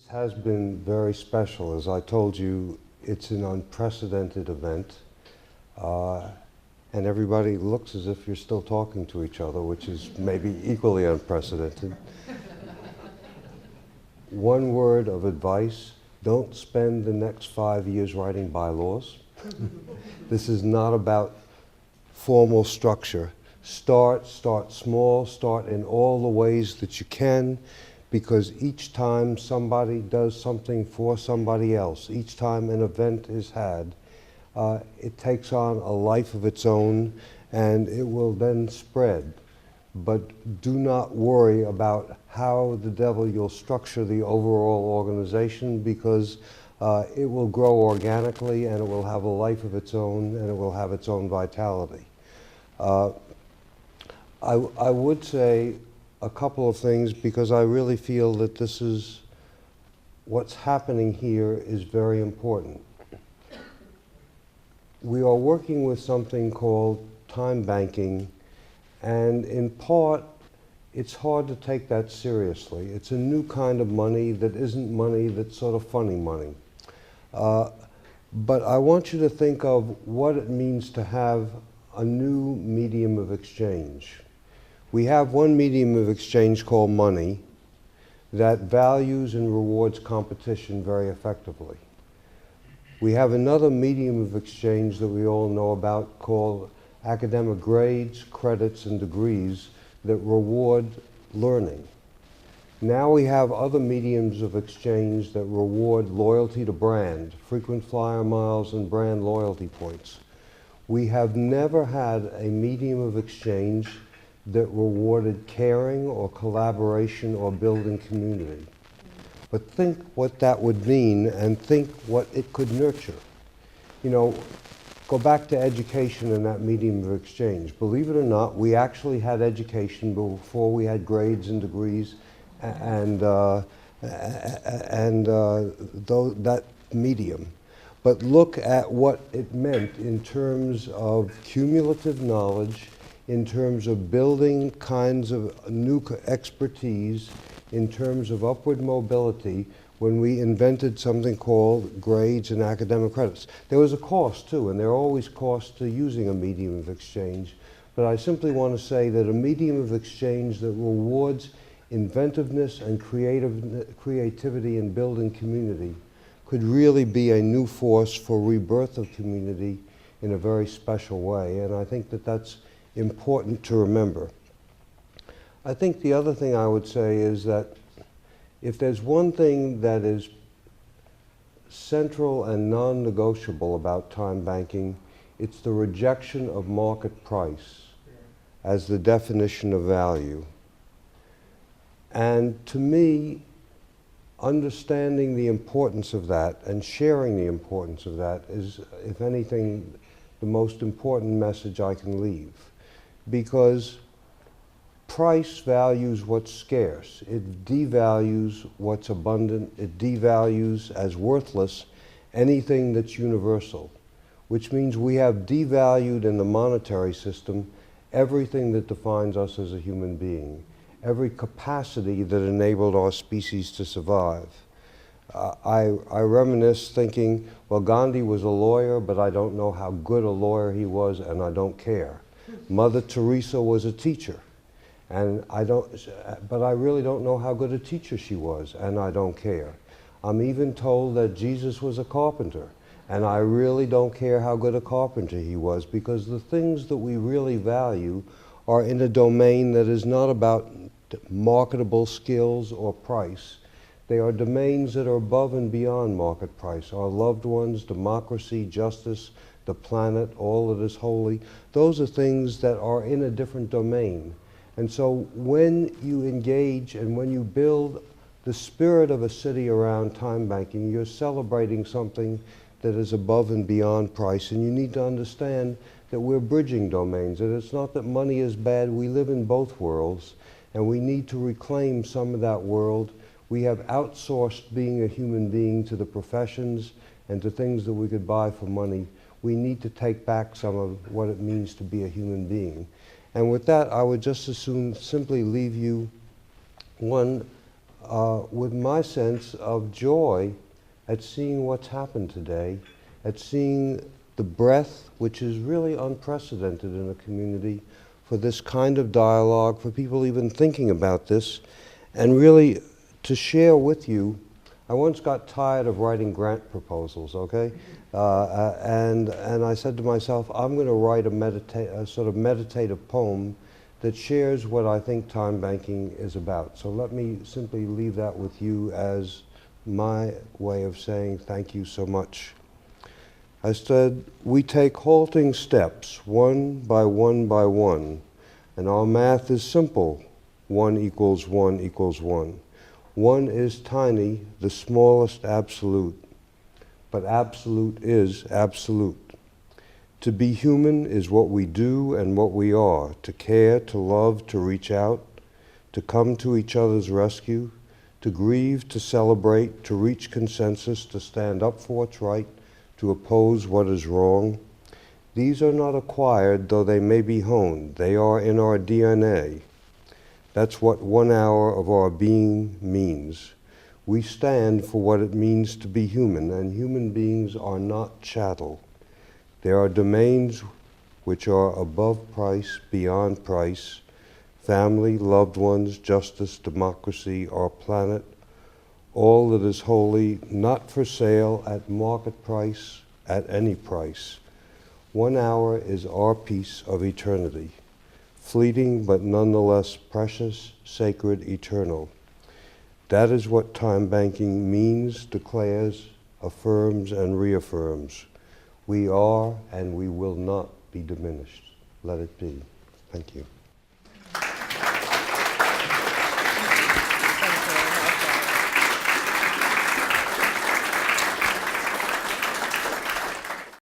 has been very special. As I told you, it's an unprecedented event. And everybody looks as if you're still talking to each other, which is maybe equally unprecedented. One word of advice: don't spend the next 5 years writing bylaws. This is not about formal structure. Start small, start in all the ways that you can, because each time somebody does something for somebody else, each time an event is had, it takes on a life of its own, and it will then spread. But do not worry about how the devil you'll structure the overall organization, because it will grow organically, and it will have a life of its own, and it will have its own vitality. I would say a couple of things, because I really feel that this is what's happening here is very important. We are working with something called time banking, and in part, it's hard to take that seriously. It's a new kind of money that isn't money that's sort of funny money. But I want you to think of what it means to have a new medium of exchange. We have one medium of exchange called money that values and rewards competition very effectively. We have another medium of exchange that we all know about called academic grades, credits, and degrees that reward learning. Now we have other mediums of exchange that reward loyalty to brand, frequent flyer miles, and brand loyalty points. We have never had a medium of exchange that rewarded caring or collaboration or building community. But think what that would mean, and think what it could nurture. You know, go back to education and that medium of exchange. Believe it or not, we actually had education before we had grades and degrees and that medium. But look at what it meant in terms of cumulative knowledge, in terms of building kinds of new expertise, in terms of upward mobility, when we invented something called grades and academic credits. There was a cost too, and there are always costs to using a medium of exchange. But I simply want to say that a medium of exchange that rewards inventiveness and creativity in building community could really be a new force for rebirth of community in a very special way. And I think that that's important to remember. I think the other thing I would say is that if there's one thing that is central and non-negotiable about time banking, it's the rejection of market price as the definition of value. And to me, understanding the importance of that and sharing the importance of that is, if anything, the most important message I can leave. Because price values what's scarce. It devalues what's abundant. It devalues as worthless anything that's universal, which means we have devalued in the monetary system everything that defines us as a human being, every capacity that enabled our species to survive. I reminisce thinking, well, Gandhi was a lawyer, but I don't know how good a lawyer he was, and I don't care. Mother Teresa was a teacher, and but I really don't know how good a teacher she was, and I don't care. I'm even told that Jesus was a carpenter, and I really don't care how good a carpenter he was, because the things that we really value are in a domain that is not about marketable skills or price. They are domains that are above and beyond market price. Our loved ones, democracy, justice, the planet, all that is holy, those are things that are in a different domain. And so when you engage and when you build the spirit of a city around time banking, you're celebrating something that is above and beyond price. And you need to understand that we're bridging domains, that it's not that money is bad. We live in both worlds, and we need to reclaim some of that world. We have outsourced being a human being to the professions and to things that we could buy for money. We need to take back some of what it means to be a human being. And with that, I would just as soon simply leave you one with my sense of joy at seeing what's happened today, at seeing the breadth, which is really unprecedented in a community, for this kind of dialogue, for people even thinking about this, and really to share with you. I once got tired of writing grant proposals, okay? And I said to myself, I'm going to write a sort of meditative poem that shares what I think time banking is about. So let me simply leave that with you as my way of saying thank you so much. I said, we take halting steps, one by one by one, and our math is simple. 1 equals 1 equals 1. 1 is tiny, the smallest absolute, but absolute is absolute. To be human is what we do and what we are, to care, to love, to reach out, to come to each other's rescue, to grieve, to celebrate, to reach consensus, to stand up for what's right, to oppose what is wrong. These are not acquired, though they may be honed. They are in our DNA. That's what 1 hour of our being means. We stand for what it means to be human, and human beings are not chattel. There are domains which are above price, beyond price: family, loved ones, justice, democracy, our planet, all that is holy, not for sale at market price, at any price. 1 hour is our piece of eternity, fleeting but nonetheless precious, sacred, eternal. That is what time banking means, declares, affirms, and reaffirms. We are and we will not be diminished. Let it be. Thank you.